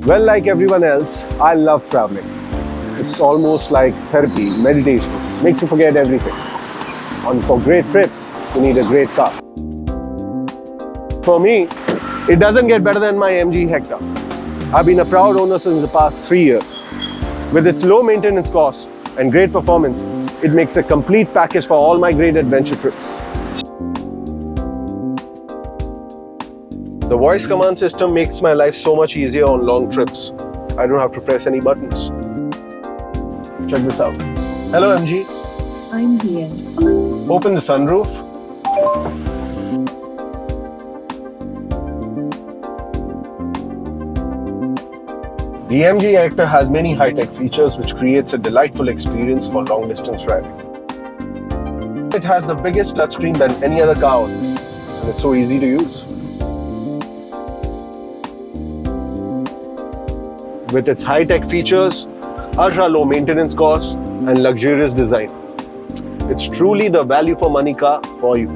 Well, like everyone else, I love traveling. It's almost like therapy, meditation, makes you forget everything. And for great trips, you need a great car. For me, it doesn't get better than my MG Hector. I've been a proud owner since the past 3 years. With its low maintenance cost and great performance, it makes a complete package for all my great adventure trips. The voice command system makes my life so much easier on long trips. I don't have to press any buttons. Check this out. Hello MG. I'm here. Open the sunroof. The MG Hector has many high-tech features which creates a delightful experience for long-distance driving. It has the biggest touchscreen than any other car on this, and it's so easy to use. With its high-tech features, ultra-low maintenance costs, and luxurious design, it's truly the value for money car for you.